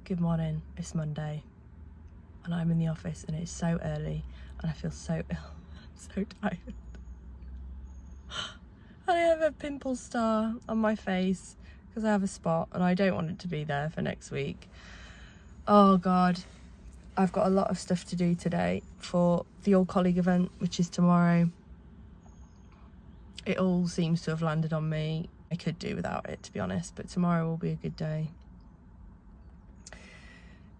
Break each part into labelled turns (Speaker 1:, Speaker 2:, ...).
Speaker 1: Good morning, it's Monday and I'm in the office and it's so early and I feel so ill. I'm so tired. I have a pimple star on my face because I have a spot and I don't want it to be there for next week. Oh God, I've got a lot of stuff to do today for the old colleague event, which is tomorrow. It all seems to have landed on me. I could do without it, to be honest, but tomorrow will be a good day.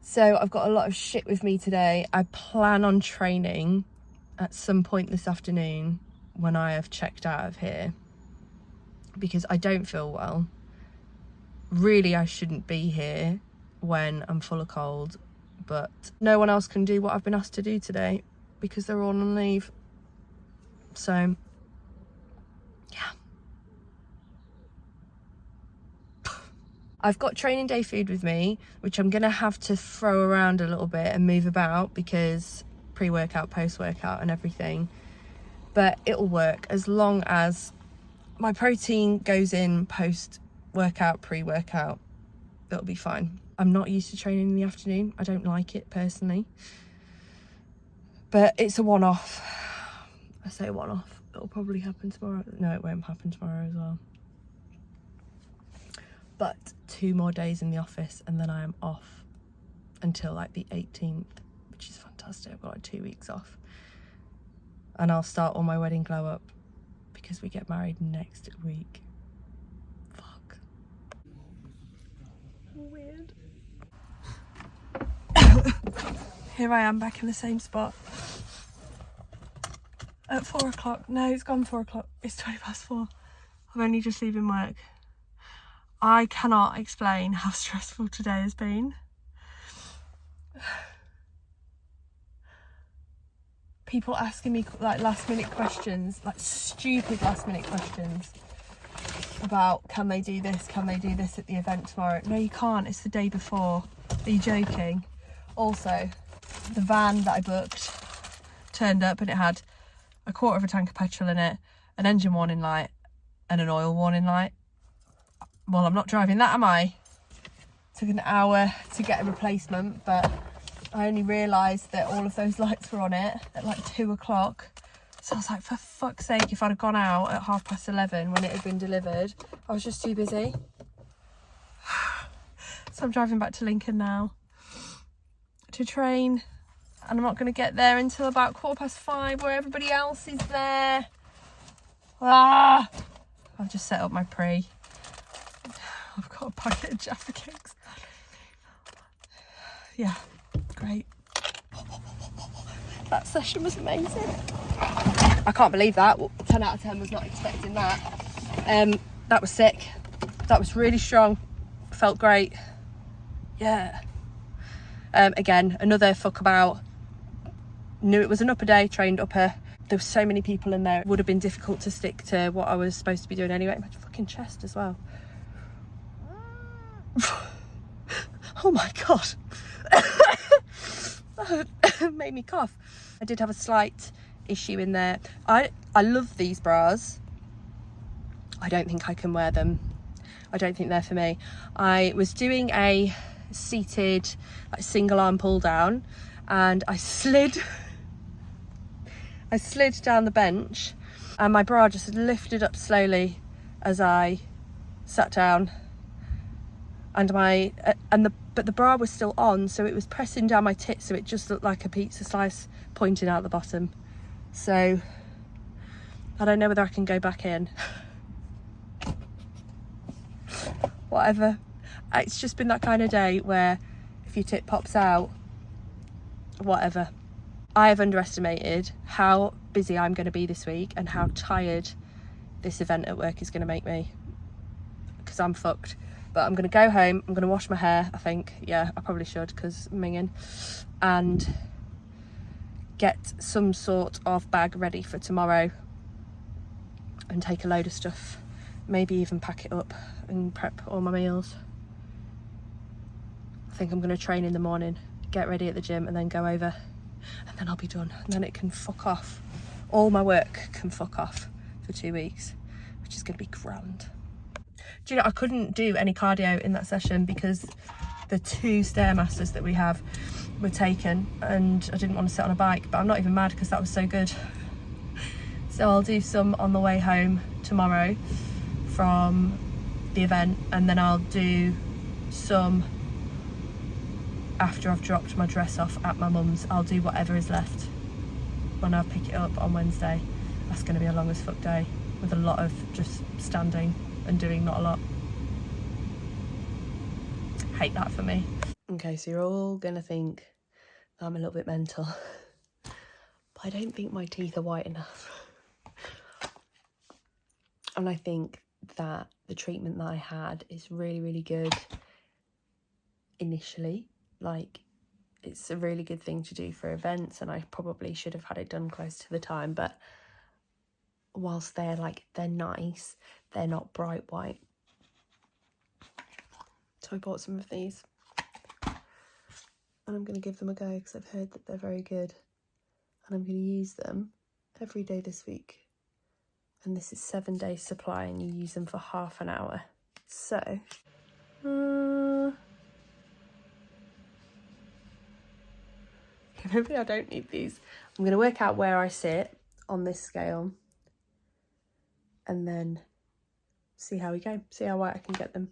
Speaker 1: So I've got a lot of shit with me today. I plan on training at some point this afternoon when I have checked out of here because I don't feel well. Really, I shouldn't be here when I'm full of cold, but no one else can do what I've been asked to do today because they're all on leave. So, yeah. I've got training day food with me, which I'm gonna have to throw around a little bit and move about because pre-workout, post-workout and everything. But it'll work as long as my protein goes in post-workout, pre-workout, it'll be fine. I'm not used to training in the afternoon. I don't like it personally, but it's a one-off. I say one-off, it'll probably happen tomorrow. No, it won't happen tomorrow as well. But 2 more days in the office and then I am off until like the 18th, which is fantastic. I've got like 2 weeks off and I'll start all my wedding glow up because we get married next week. Fuck. Weird. Here I am back in the same spot at 4 o'clock. No, it's gone 4 o'clock. It's 4:20. I'm only just leaving work. I cannot explain how stressful today has been. People asking me like last minute questions, like stupid last minute questions about can they do this at the event tomorrow. No, you can't, it's the day before. Are you joking? Also, the van that I booked turned up and it had a quarter of a tank of petrol in it, an engine warning light and an oil warning light. Well, I'm not driving that, am I? Took an hour to get a replacement, but I only realised that all of those lights were on it at like 2 o'clock. So I was like, for fuck's sake, if I'd have gone out at 11:30 when it had been delivered, I was just too busy. So I'm driving back to Lincoln now to train, and I'm not going to get there until about 5:15 where everybody else is there. I've just set up my pre. I've got a packet of Jaffa cakes. Yeah, great. That session was amazing. I can't believe that. 10 out of 10 was not expecting that. That was sick. That was really strong. Felt great. Yeah. Again, another fuck about. Knew it was an upper day, trained upper. There were so many people in there. It would have been difficult to stick to what I was supposed to be doing anyway. My fucking chest as well. Oh my God. That made me cough. I did have a slight issue in there. I love these bras. I don't think I can wear them. I don't think they're for me. I was doing a seated like single arm pull down and I slid down the bench and my bra just lifted up slowly as I sat down. And but the bra was still on, so it was pressing down my tits, so it just looked like a pizza slice pointing out the bottom. So I don't know whether I can go back in. Whatever. It's just been that kind of day where if your tit pops out, whatever. I have underestimated how busy I'm going to be this week and how tired this event at work is going to make me, because I'm fucked. But I'm going to go home, I'm going to wash my hair, I think. Yeah, I probably should because I'm minging. And get some sort of bag ready for tomorrow. And take a load of stuff. Maybe even pack it up and prep all my meals. I think I'm going to train in the morning, get ready at the gym and then go over. And then I'll be done. And then it can fuck off. All my work can fuck off for 2 weeks, which is going to be grand. Do you know, I couldn't do any cardio in that session because the 2 Stairmasters that we have were taken, and I didn't want to sit on a bike, but I'm not even mad because that was so good. So I'll do some on the way home tomorrow from the event, and then I'll do some after I've dropped my dress off at my mum's. I'll do whatever is left when I pick it up on Wednesday. That's going to be a long as fuck day with a lot of just standing and doing not a lot. Hate that for me. Okay, so you're all gonna think that I'm a little bit mental, but I don't think my teeth are white enough. And I think that the treatment that I had is really, really good initially. Like, it's a really good thing to do for events, and I probably should have had it done close to the time, but whilst they're nice, they're not bright white. So I bought some of these, and I'm going to give them a go because I've heard that they're very good, and I'm going to use them every day this week. And this is 7 days supply, and you use them for half an hour. So maybe I don't need these. I'm going to work out where I sit on this scale and then see how we go, see how white I can get them.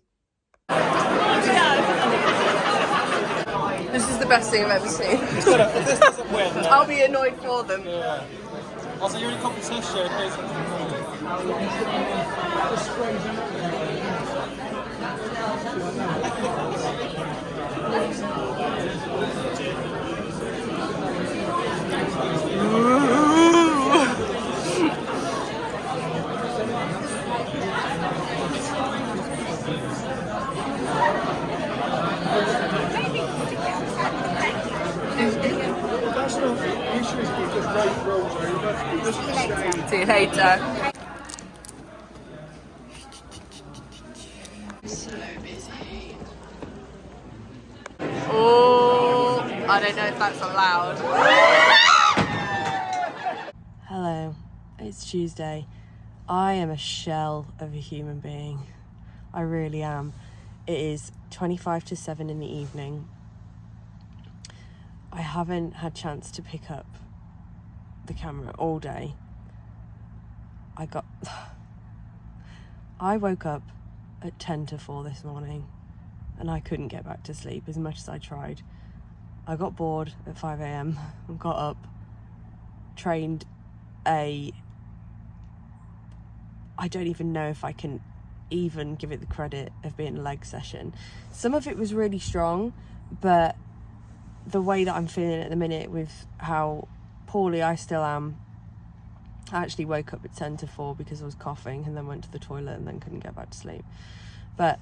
Speaker 1: This is the best thing I've ever seen.
Speaker 2: If this doesn't win, then...
Speaker 1: I'll be annoyed for them.
Speaker 2: Yeah. Also, you're in a competition.
Speaker 1: See you later. So busy. Oh, I don't know if that's allowed. Hello, it's Tuesday. I am a shell of a human being. I really am. It is 25 to 7 in the evening. I haven't had chance to pick up the camera all day. I woke up at 10 to 4 this morning and I couldn't get back to sleep as much as I tried. I got bored at 5 a.m. and got up, trained I don't even know if I can even give it the credit of being a leg session. Some of it was really strong, but the way that I'm feeling at the minute with how poorly I still am, I actually woke up at 10 to 4 because I was coughing and then went to the toilet and then couldn't get back to sleep. But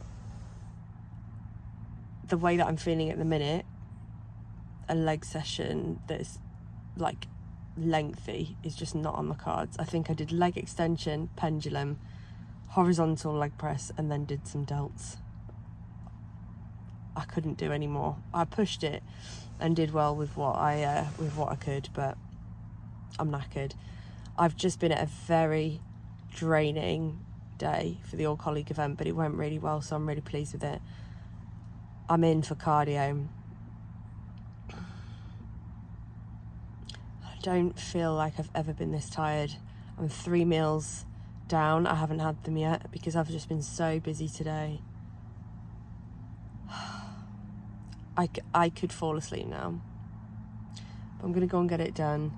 Speaker 1: the way that I'm feeling at the minute, a leg session that's like lengthy is just not on the cards. I think I did leg extension, pendulum, horizontal leg press, and then did some delts. I couldn't do any more. I pushed it and did well with what I could, but I'm knackered. I've just been at a very draining day for the all-colleague event, but it went really well, so I'm really pleased with it. I'm in for cardio. I don't feel like I've ever been this tired. I'm 3 meals down. I haven't had them yet because I've just been so busy today. I could fall asleep now, but I'm gonna go and get it done.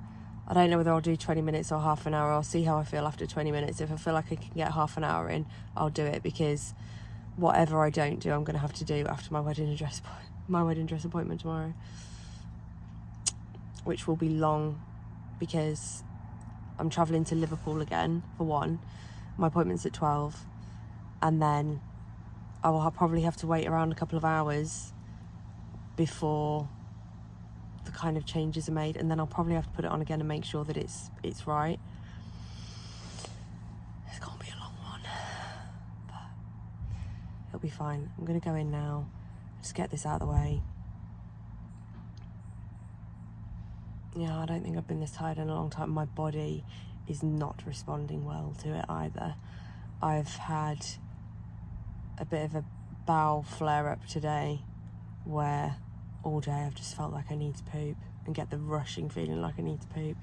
Speaker 1: I don't know whether I'll do 20 minutes or half an hour. I'll see how I feel after 20 minutes. If I feel like I can get half an hour in, I'll do it, because whatever I don't do, I'm gonna have to do after my wedding dress appointment tomorrow, which will be long because I'm travelling to Liverpool again for one. My appointment's at 12, and then I will probably have to wait around a couple of hours before the kind of changes are made, and then I'll probably have to put it on again and make sure that it's right. It's gonna be a long one, but it'll be fine. I'm gonna go in now, just get this out of the way. Yeah, I don't think I've been this tired in a long time. My body is not responding well to it either. I've had a bit of a bowel flare up today, where all day I've just felt like I need to poop and get the rushing feeling like I need to poop,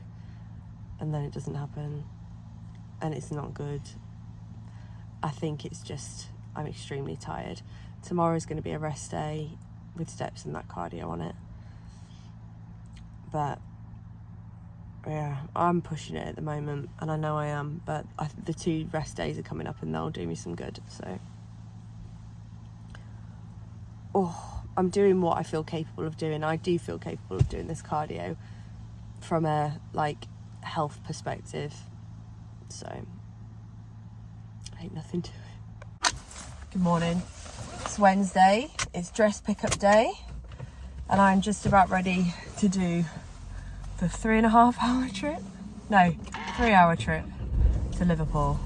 Speaker 1: and then it doesn't happen, and it's not good. I think it's just I'm extremely tired. Tomorrow's going to be a rest day with steps and that cardio on it, but yeah, I'm pushing it at the moment, and I know I am, but the 2 rest days are coming up and they'll do me some good. So I'm doing what I feel capable of doing. I do feel capable of doing this cardio from a health perspective, so ain't nothing to it. Good morning. It's Wednesday, it's dress pickup day, and I'm just about ready to do the 3.5 hour trip, no, 3 hour trip to Liverpool.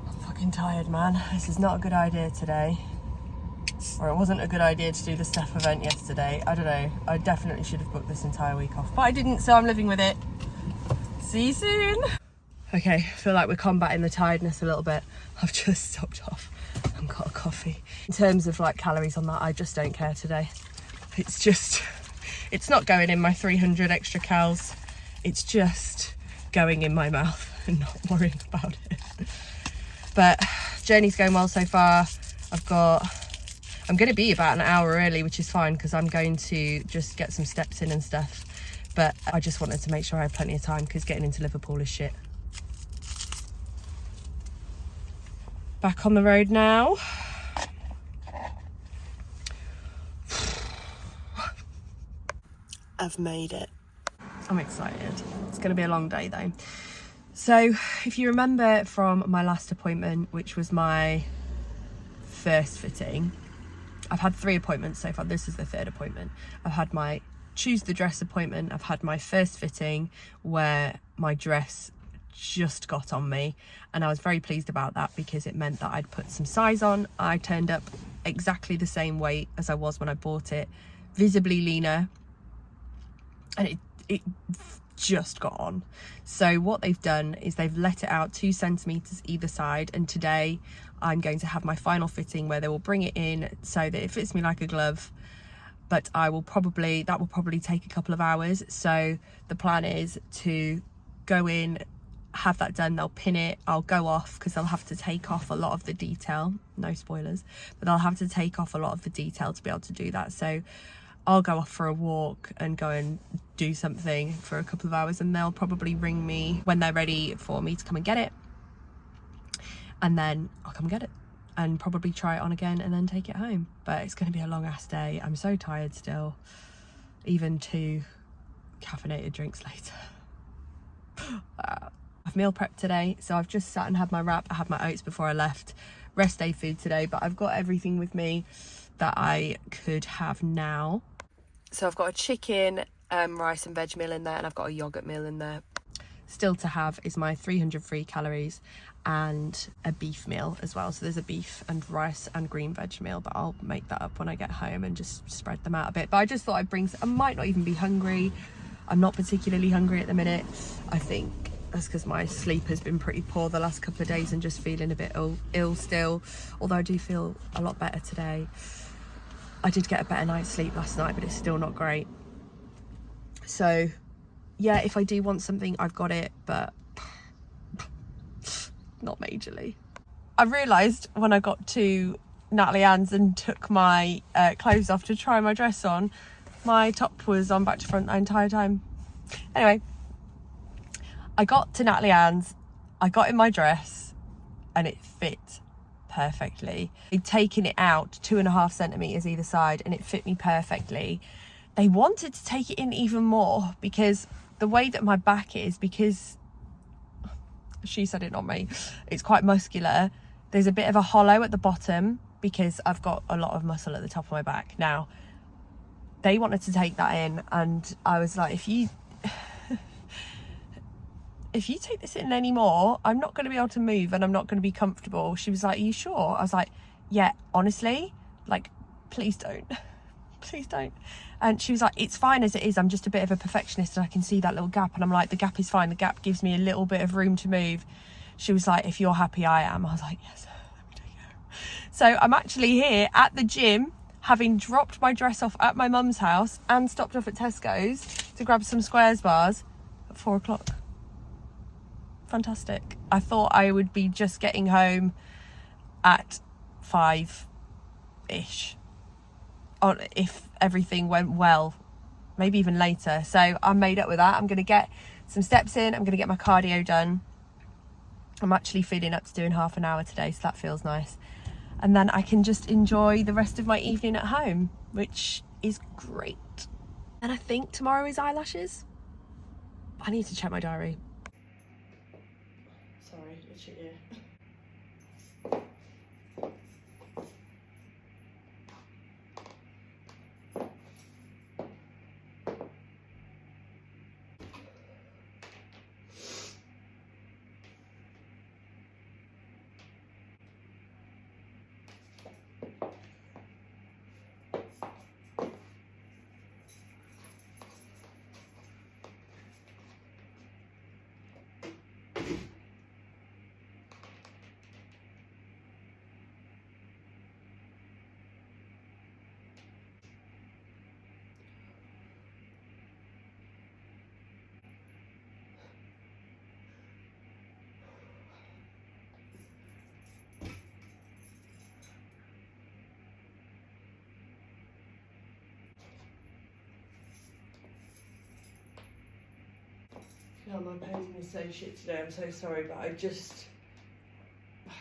Speaker 1: I'm fucking tired, man. This is not a good idea today. Or it wasn't a good idea to do the Steph event yesterday. I don't know. I definitely should have booked this entire week off, but I didn't, so I'm living with it. See you soon. Okay, I feel like we're combating the tiredness a little bit. I've just stopped off and got a coffee. In terms of calories on that, I just don't care today. It's not going in my 300 extra calories. It's just going in my mouth and not worrying about it. But journey's going well so far. I'm going to be about an hour early, which is fine because I'm going to just get some steps in and stuff. But I just wanted to make sure I have plenty of time because getting into Liverpool is shit. Back on the road now. I've made it. I'm excited. It's going to be a long day though. So if you remember from my last appointment, which was my first fitting, I've had 3 appointments so far. This is the 3rd appointment. I've had my choose the dress appointment. I've had my first fitting where my dress just got on me, and I was very pleased about that because it meant that I'd put some size on. I turned up exactly the same weight as I was when I bought it, visibly leaner, and it just got on. So what they've done is they've let it out 2 centimeters either side, and today I'm going to have my final fitting where they will bring it in so that it fits me like a glove, but that will probably take a couple of hours. So the plan is to go in, have that done, they'll pin it, I'll go off because they'll have to take off a lot of the detail, no spoilers, but they'll have to take off a lot of the detail to be able to do that. So I'll go off for a walk and go and do something for a couple of hours, and they'll probably ring me when they're ready for me to come and get it, and then I'll come get it and probably try it on again and then take it home. But it's going to be a long ass day. I'm so tired still, even 2 caffeinated drinks later. I've meal prepped today, so I've just sat and had my wrap. I had my oats before I left. Rest day food today, but I've got everything with me that I could have now. So I've got a chicken, rice and veg meal in there, and I've got a yogurt meal in there. Still to have is my 300 free calories and a beef meal as well. So there's a beef and rice and green veg meal, but I'll make that up when I get home and just spread them out a bit. But I just thought I'd bring, I might not even be hungry. I'm not particularly hungry at the minute. I think that's because my sleep has been pretty poor the last couple of days and just feeling a bit ill still, although I do feel a lot better today. I did get a better night's sleep last night, but it's still not great. So yeah, if I do want something, I've got it, but not majorly. I realised when I got to Natalie Ann's and took my clothes off to try my dress on, my top was on back to front the entire time. Anyway, I got to Natalie Ann's, I got in my dress, and it fit perfectly. They'd taken it out 2.5 centimeters either side, and it fit me perfectly. They wanted to take it in even more because the way that my back is, because she said it, not me, it's quite muscular. There's a bit of a hollow at the bottom because I've got a lot of muscle at the top of my back. Now, they wanted to take that in, and I was like, if you take this in anymore, I'm not going to be able to move and I'm not going to be comfortable. She was like, are you sure? I was like, yeah, honestly, like, please don't. Please don't. And she was like, it's fine as it is. I'm just a bit of a perfectionist and I can see that little gap. And I'm like, the gap is fine. The gap gives me a little bit of room to move. She was like, if you're happy, I am. I was like, yes, let me take it. So I'm actually here at the gym having dropped my dress off at my mum's house and stopped off at Tesco's to grab some Squares bars at 4 o'clock. Fantastic. I thought I would be just getting home at 5-ish, if everything went well, maybe even later. So I'm made up with that. I'm going to get some steps in. I'm going to get my cardio done. I'm actually feeling up to doing half an hour today, so that feels nice. And then I can just enjoy the rest of my evening at home, which is great. And I think tomorrow is eyelashes. I need to check my diary. Sorry, it's your ear. No, my posing is so shit today, I'm so sorry, but I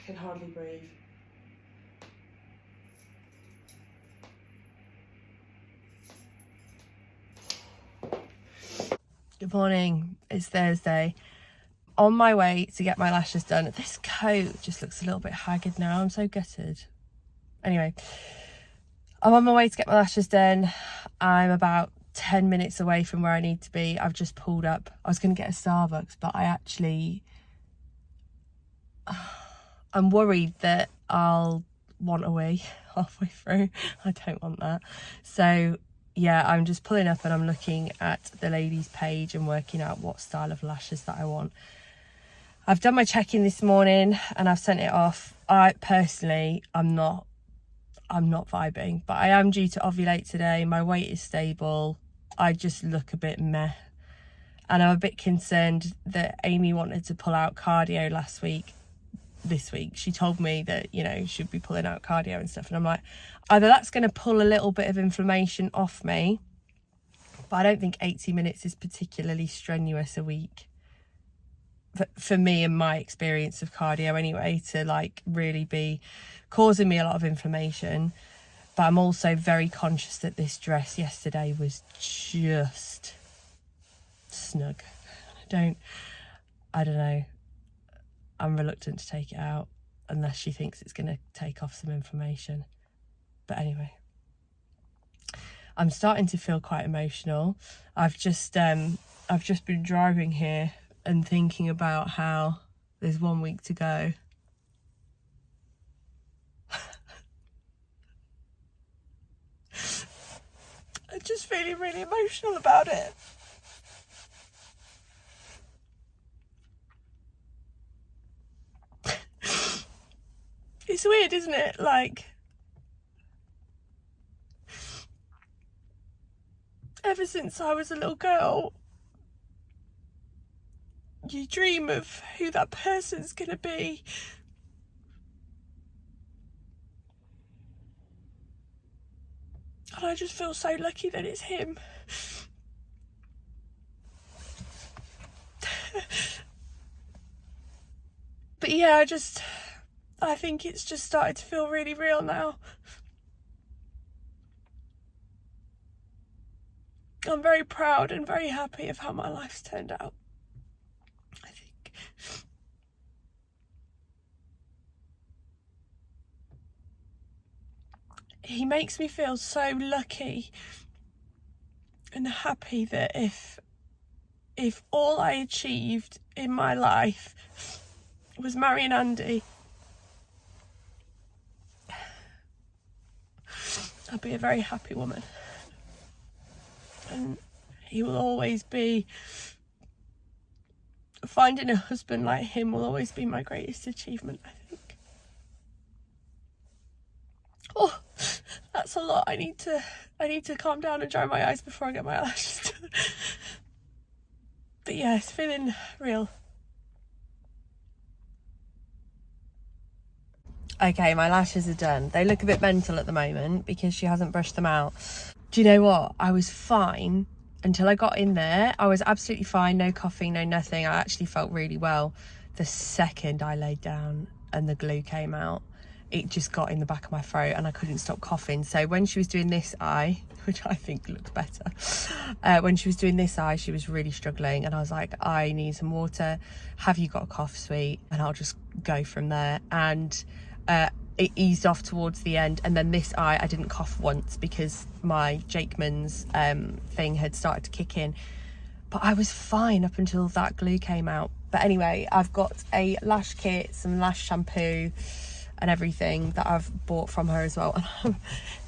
Speaker 1: can hardly breathe. Good morning, it's Thursday. On my way to get my lashes done. This coat just looks a little bit haggard now, I'm so gutted. Anyway, I'm on my way to get my lashes done. I'm about 10 minutes away from where I need to be. I've just pulled up. I was going to get a Starbucks, but I'm worried that I'll want a wee halfway through. I don't want that. So yeah, I'm just pulling up and I'm looking at the ladies page and working out what style of lashes that I want. I've done my check-in this morning and I've sent it off. I'm not vibing, but I am due to ovulate today. My weight is stable. I just look a bit meh. And I'm a bit concerned that Amy wanted to pull out cardio this week. She told me that, she'd be pulling out cardio and stuff. And I'm like, either that's going to pull a little bit of inflammation off me, but I don't think 80 minutes is particularly strenuous a week. For me and my experience of cardio anyway, to really be causing me a lot of inflammation. But I'm also very conscious that this dress yesterday was just snug. I don't know. I'm reluctant to take it out unless she thinks it's going to take off some inflammation. But anyway, I'm starting to feel quite emotional. I've just been driving here and thinking about how there's 1 week to go. I'm just feeling really emotional about it. It's weird, isn't it? Ever since I was a little girl, you dream of who that person's gonna be. And I just feel so lucky that it's him. But yeah, I think it's just started to feel really real now. I'm very proud and very happy of how my life's turned out, I think. He makes me feel so lucky and happy that if all I achieved in my life was marrying Andy, I'd be a very happy woman. And he will always be, finding a husband like him will always be my greatest achievement, I think. Oh, That's a lot. I need to calm down and dry my eyes before I get my eyelashes done. But yeah, it's feeling real. Okay, my lashes are done. They look a bit mental at the moment because she hasn't brushed them out. Do you know what? I was fine until I got in there. I was absolutely fine, no coughing, no nothing. I actually felt really well. The second I laid down and the glue came out, it just got in the back of my throat and I couldn't stop coughing. So when she was doing this eye, which I think looked better, when she was doing this eye, she was really struggling, and I was like, I need some water. Have you got a cough, sweet? And I'll just go from there. And it eased off towards the end. And then this eye, I didn't cough once because my Jakeman's thing had started to kick in. But I was fine up until that glue came out. But anyway, I've got a lash kit, some lash shampoo and everything that I've bought from her as well. And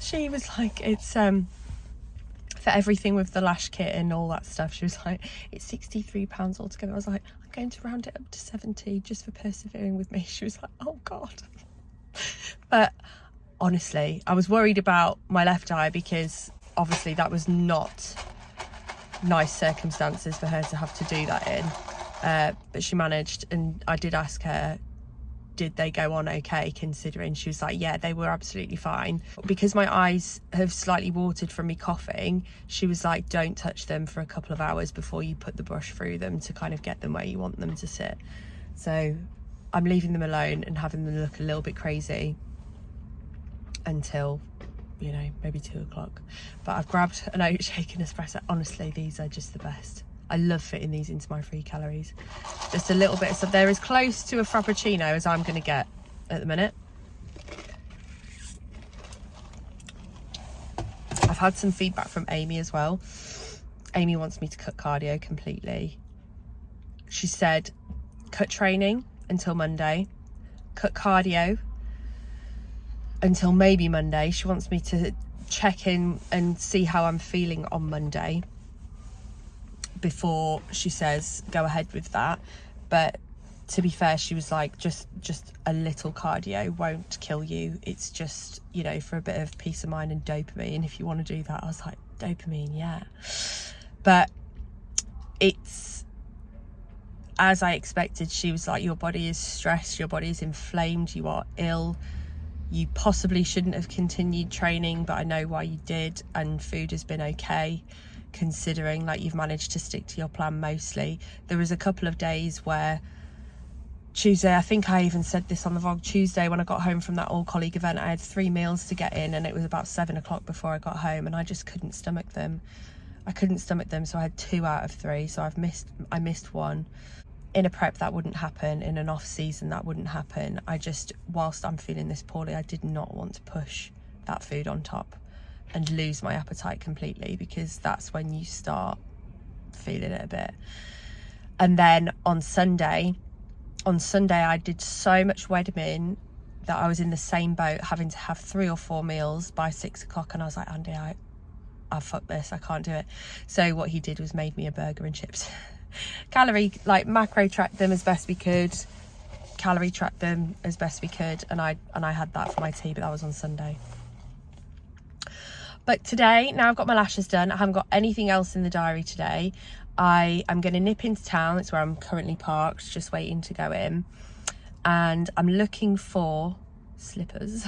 Speaker 1: she was like, it's for everything with the lash kit and all that stuff, she was like, it's £63 altogether. I was like, I'm going to round it up to 70 just for persevering with me. She was like, oh God. But honestly, I was worried about my left eye because obviously that was not nice circumstances for her to have to do that in, but she managed. And I did ask her, did they go on okay, considering? She was like, yeah, they were absolutely fine. Because my eyes have slightly watered from me coughing, she was like, don't touch them for a couple of hours before you put the brush through them to kind of get them where you want them to sit. So I'm leaving them alone and having them look a little bit crazy until, you know, maybe 2 o'clock. But I've grabbed an oat shake and espresso. Honestly, these are just the best. I love fitting these into my free calories. Just a little bit of stuff. They're as close to a frappuccino as I'm going to get at the minute. I've had some feedback from Amy as well. Amy wants me to cut cardio completely. She said, cut training until Monday, cut cardio until maybe Monday. She wants me to check in and see how I'm feeling on Monday before she says go ahead with that. But to be fair, she was like, just a little cardio won't kill you. It's just, you know, for a bit of peace of mind and dopamine, if you want to do that. I was like, dopamine, yeah. But it's as I expected. She was like, your body is stressed, your body is inflamed, you are ill, you possibly shouldn't have continued training, but I know why you did, and food has been okay, considering like you've managed to stick to your plan mostly. There was a couple of days where Tuesday, I think I even said this on the vlog, Tuesday when I got home from that all-colleague event, I had 3 meals to get in and it was about 7 o'clock before I got home, and I just couldn't stomach them. I couldn't stomach them, so I had 2 out of 3, so I missed one. In a prep, that wouldn't happen. In an off season, that wouldn't happen. I just, whilst I'm feeling this poorly, I did not want to push that food on top and lose my appetite completely, because that's when you start feeling it a bit. And then on Sunday I did so much Wedmin that I was in the same boat, having to have 3 or 4 meals by 6 o'clock, and I was like, Andy, I fucked this, I can't do it. So what he did was made me a burger and chips. Macro tracked them as best we could, calorie tracked them as best we could, and I had that for my tea, but that was on Sunday. But today, now I've got my lashes done, I haven't got anything else in the diary today. I am going to nip into town. It's where I'm currently parked, just waiting to go in, and I'm looking for slippers.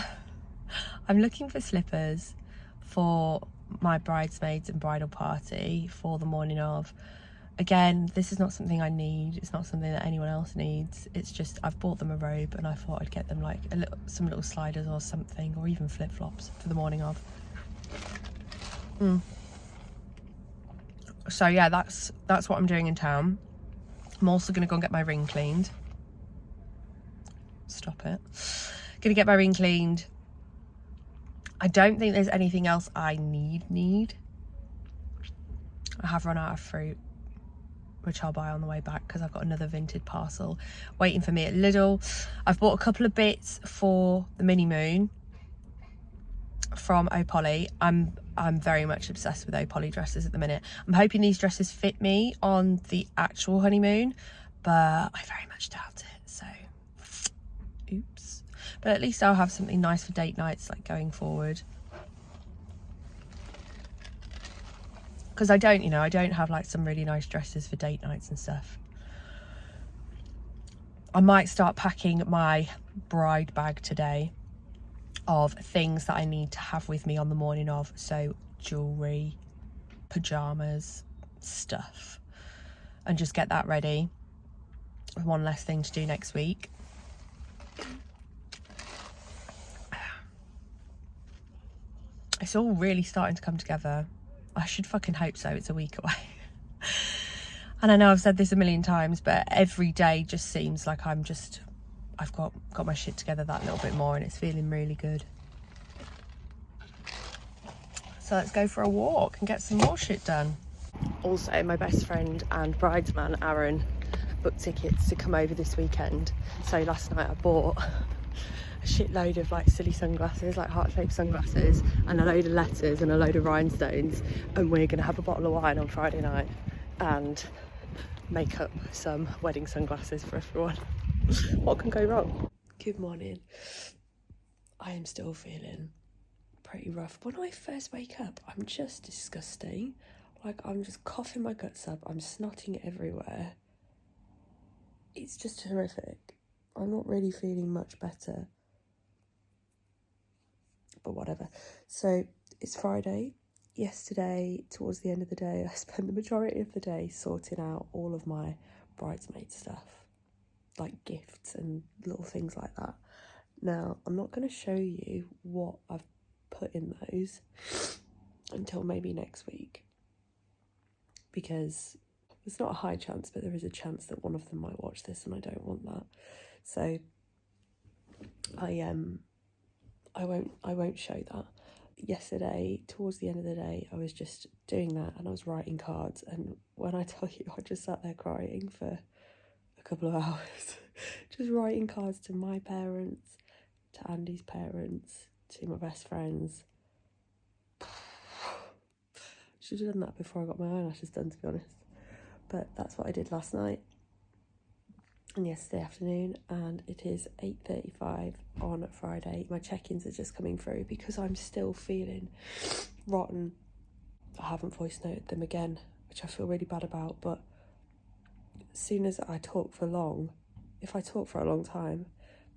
Speaker 1: I'm looking for slippers for my bridesmaids and bridal party for the morning of. Again, this is not something I need, it's not something that anyone else needs, it's just I've bought them a robe and I thought I'd get them like some little sliders or something, or even flip-flops for the morning of. So yeah, that's what I'm doing in town. I'm also going to go and get my ring cleaned. Stop it. Gonna get my ring cleaned. I don't think there's anything else I need. I have run out of fruit, which I'll buy on the way back because I've got another vintage parcel waiting for me at Lidl. I've bought a couple of bits for the mini moon from Opoly. I'm very much obsessed with Opoly dresses at the minute. I'm hoping these dresses fit me on the actual honeymoon, but I very much doubt it, so oops. But at least I'll have something nice for date nights, like going forward. because I don't have like some really nice dresses for date nights and stuff. I might start packing my bride bag today of things that I need to have with me on the morning of. So jewellery, pyjamas, stuff, and just get that ready. One less thing to do next week. It's all really starting to come together. I should fucking hope so. It's a week away. And I know I've said this a million times, but every day just seems like I've got my shit together that little bit more, and it's feeling really good. So let's go for a walk and get some more shit done. Also, my best friend and bridesman, Aaron, booked tickets to come over this weekend. So last night I bought a shitload of like silly sunglasses, like heart-shaped sunglasses, and a load of letters and a load of rhinestones, and we're gonna have a bottle of wine on Friday night and make up some wedding sunglasses for everyone. What can go wrong? Good morning. I am still feeling pretty rough. When I first wake up, I'm just disgusting. Like, I'm just coughing my guts up, I'm snotting everywhere. It's just horrific. I'm not really feeling much better, but whatever. So it's Friday. Yesterday, towards the end of the day, I spent the majority of the day sorting out all of my bridesmaid stuff, like gifts and little things like that. Now, I'm not going to show you what I've put in those until maybe next week, because there's not a high chance, but there is a chance that one of them might watch this, and I don't want that. So I won't show that. Yesterday, towards the end of the day, I was just doing that, and I was writing cards, and when I tell you, I just sat there crying for a couple of hours just writing cards to my parents, to Andy's parents, to my best friends. Should have done that before I got my eyelashes done, to be honest, but that's what I did last night and yesterday afternoon, and it is 8:35 on Friday. My check-ins are just coming through because I'm still feeling rotten. I haven't voice noted them again, which I feel really bad about, but as soon as I talk for long, if I talk for a long time,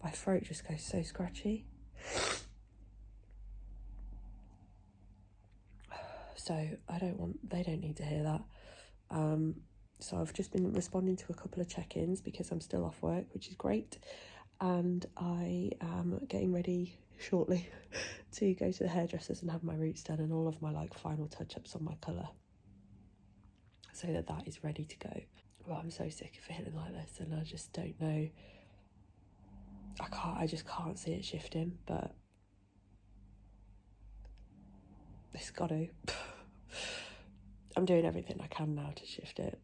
Speaker 1: my throat just goes so scratchy. So they don't need to hear that. So I've just been responding to a couple of check-ins because I'm still off work, which is great. And I am getting ready shortly to go to the hairdressers and have my roots done and all of my like final touch-ups on my colour, so that is ready to go. But I'm so sick of feeling like this, and I just don't know. I just can't see it shifting, but it's got to. I'm doing everything I can now to shift it.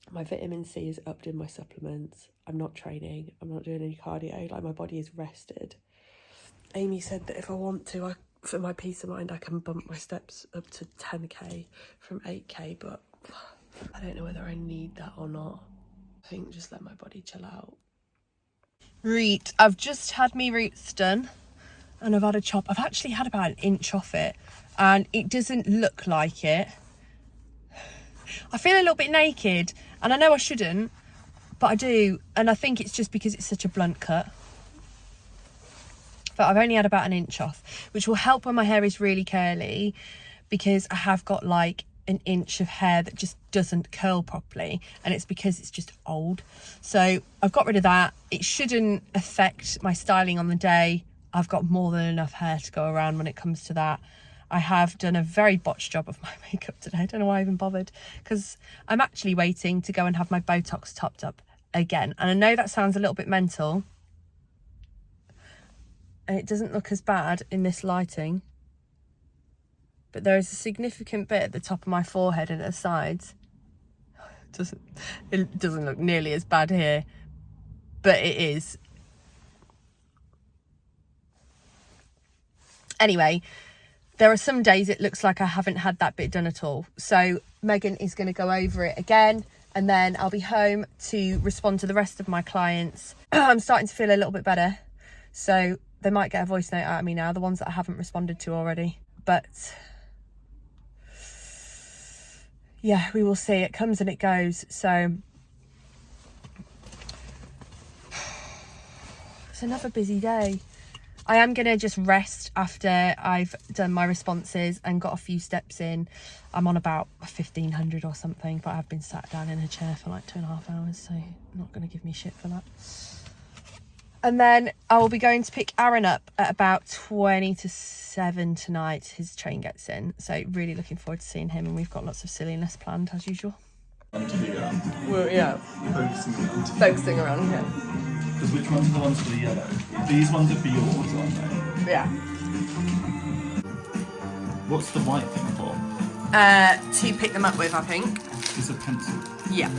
Speaker 1: My vitamin C is upped in my supplements. I'm not training. I'm not doing any cardio. Like, my body is rested. Amy said that if I want to, for my peace of mind, I can bump my steps up to 10k from 8k, but I don't know whether I need that or not. I think just let my body chill out. Root. I've just had my roots done, and I've had a chop. I've actually had about an inch off it, and it doesn't look like it. I feel a little bit naked, and I know I shouldn't, but I do, and I think it's just because it's such a blunt cut. But I've only had about an inch off, which will help when my hair is really curly, because I have got like an inch of hair that just doesn't curl properly, and it's because it's just old. So I've got rid of that. It shouldn't affect my styling on the day. I've got more than enough hair to go around when it comes to that. I have done a very botched job of my makeup today. I don't know why I even bothered, because I'm actually waiting to go and have my Botox topped up again. And I know that sounds a little bit mental, and it doesn't look as bad in this lighting, but there is a significant bit at the top of my forehead and at the sides. It doesn't look nearly as bad here, but it is. Anyway, there are some days it looks like I haven't had that bit done at all. So Megan is going to go over it again, and then I'll be home to respond to the rest of my clients. I'm starting to feel a little bit better, so they might get a voice note out of me now, the ones that I haven't responded to already. But yeah, we will see. It comes and it goes. So it's another busy day. I am going to just rest after I've done my responses and got a few steps in. I'm on about 1,500 or something, but I've been sat down in a chair for like 2.5 hours, so not going to give me shit for that. And then I will be going to pick Aaron up at about 20 to 7 tonight. His train gets in, so really looking forward to seeing him, and we've got lots of silliness planned as usual. Well, yeah, focusing around here.
Speaker 3: Because which ones are the ones for the yellow? These ones are for yours, aren't they?
Speaker 1: Yeah.
Speaker 3: What's the white thing for?
Speaker 1: To pick them up with, I think.
Speaker 3: It's a pencil.
Speaker 1: Yeah.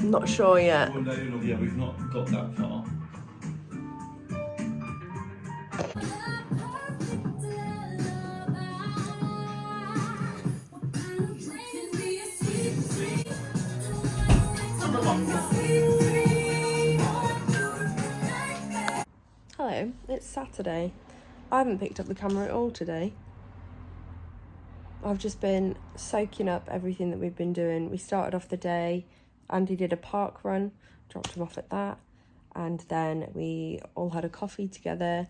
Speaker 1: Not sure yet.
Speaker 3: Oh, no, yeah, we've not got that far.
Speaker 1: Hello, it's Saturday. I haven't picked up the camera at all today. I've just been soaking up everything that we've been doing. We started off the day, Andy did a park run, dropped him off at that, and then we all had a coffee together,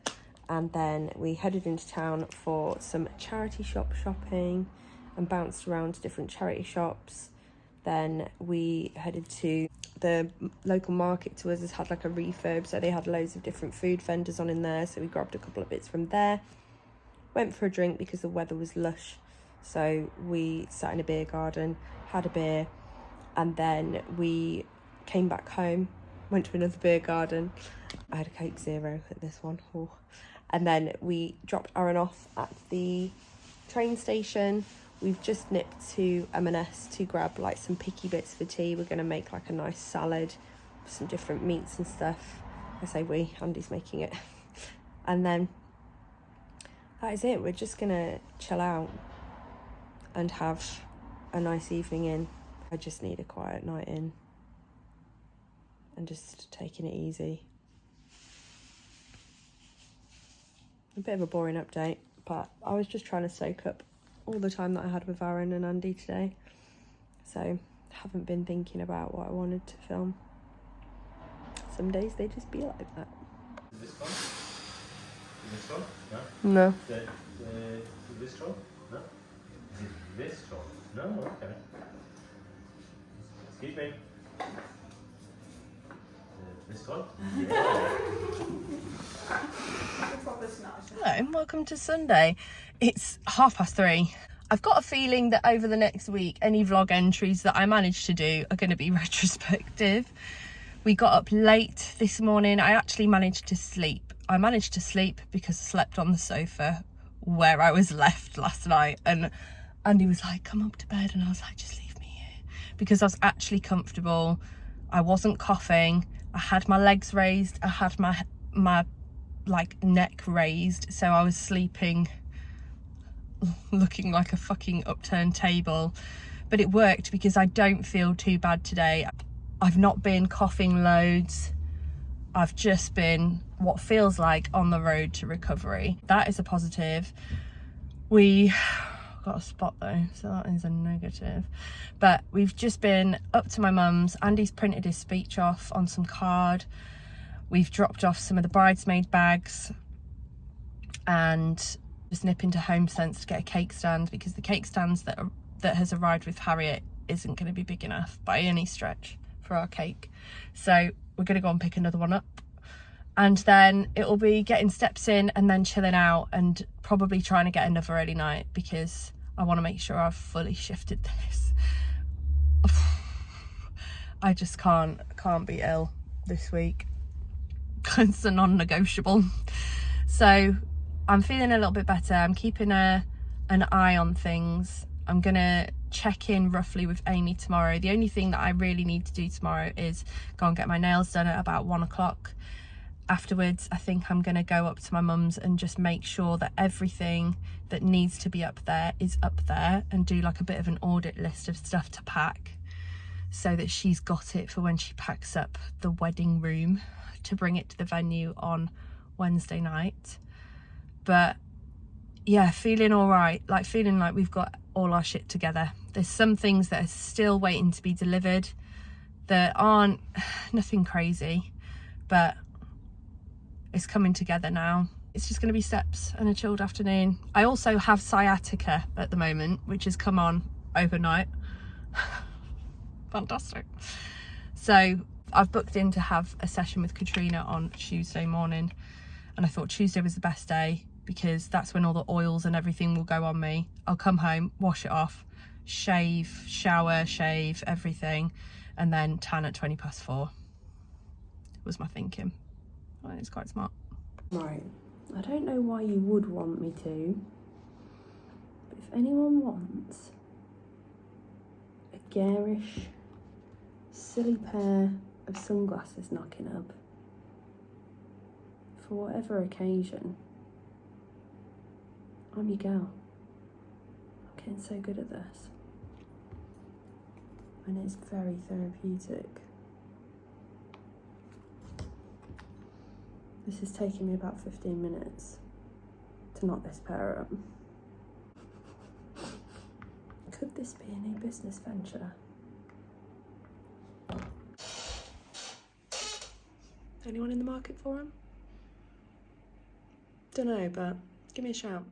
Speaker 1: and then we headed into town for some charity shop shopping and bounced around to different charity shops. Then we headed to the local market to us, has had like a refurb, so they had loads of different food vendors on in there, so we grabbed a couple of bits from there. Went for a drink because the weather was lush, so we sat in a beer garden, had a beer, and then we came back home, went to another beer garden. I had a Coke Zero at this one. Oh. And then we dropped Aaron off at the train station. We've just nipped to M&S to grab like some picky bits for tea. We're going to make like a nice salad with some different meats and stuff. I say we, Andy's making it. And then that is it. We're just going to chill out and have a nice evening in. I just need a quiet night in and just taking it easy. A bit of a boring update, but I was just trying to soak up all the time that I had with Aaron and Andy today, so haven't been thinking about what I wanted to film. Some days they just be like that.
Speaker 3: This one? This one?
Speaker 1: No.
Speaker 3: This one? No? Is it this one? No? Okay. Excuse me. This one? Yeah.
Speaker 1: Hello and welcome to Sunday. It's 3:30. I've got a feeling that over the next week, any vlog entries that I manage to do are going to be retrospective. We got up late this morning. I actually managed to sleep. I managed to sleep because I slept on the sofa where I was left last night, and Andy was like, come up to bed, and I was like, just leave me here, because I was actually comfortable. I wasn't coughing. I had my legs raised. I had my like neck raised, so I was sleeping looking like a fucking upturned table, but it worked because I don't feel too bad today. I've not been coughing loads. I've just been what feels like on the road to recovery. That is a positive. We got a spot though, so that is a negative. But we've just been up to my mum's. Andy's printed his speech off on some card. We've dropped off some of the bridesmaid bags and just nip into Home Sense to get a cake stand, because the cake stands that has arrived with Harriet isn't going to be big enough by any stretch for our cake. So we're going to go and pick another one up, and then it'll be getting steps in and then chilling out and probably trying to get another early night, because I want to make sure I've fully shifted this. I just can't be ill this week. It's a non-negotiable. So I'm feeling a little bit better. I'm keeping an eye on things. I'm gonna check in roughly with Amy tomorrow. The only thing that I really need to do tomorrow is go and get my nails done at about 1 o'clock. Afterwards, I think I'm gonna go up to my mum's and just make sure that everything that needs to be up there is up there, and do like a bit of an audit list of stuff to pack, so that she's got it for when she packs up the wedding room to bring it to the venue on Wednesday night. But yeah, feeling all right, like feeling like we've got all our shit together. There's some things that are still waiting to be delivered that aren't nothing crazy, but it's coming together now. It's just going to be steps and a chilled afternoon. I also have sciatica at the moment, which has come on overnight. Fantastic. So I've booked in to have a session with Katrina on Tuesday morning, and I thought Tuesday was the best day because that's when all the oils and everything will go on me. I'll come home, wash it off, shave, shower, shave, everything, and then tan at 4:20 was my thinking. Well, it's quite smart. Right, I don't know why you would want me to, but if anyone wants a garish, silly pair of sunglasses knocking up for whatever occasion, I'm your girl. I'm getting so good at this, and it's very therapeutic. This is taking me about 15 minutes to knock this pair up. Could this be a new business venture? Anyone in the market for them? Don't know, but give me a shout.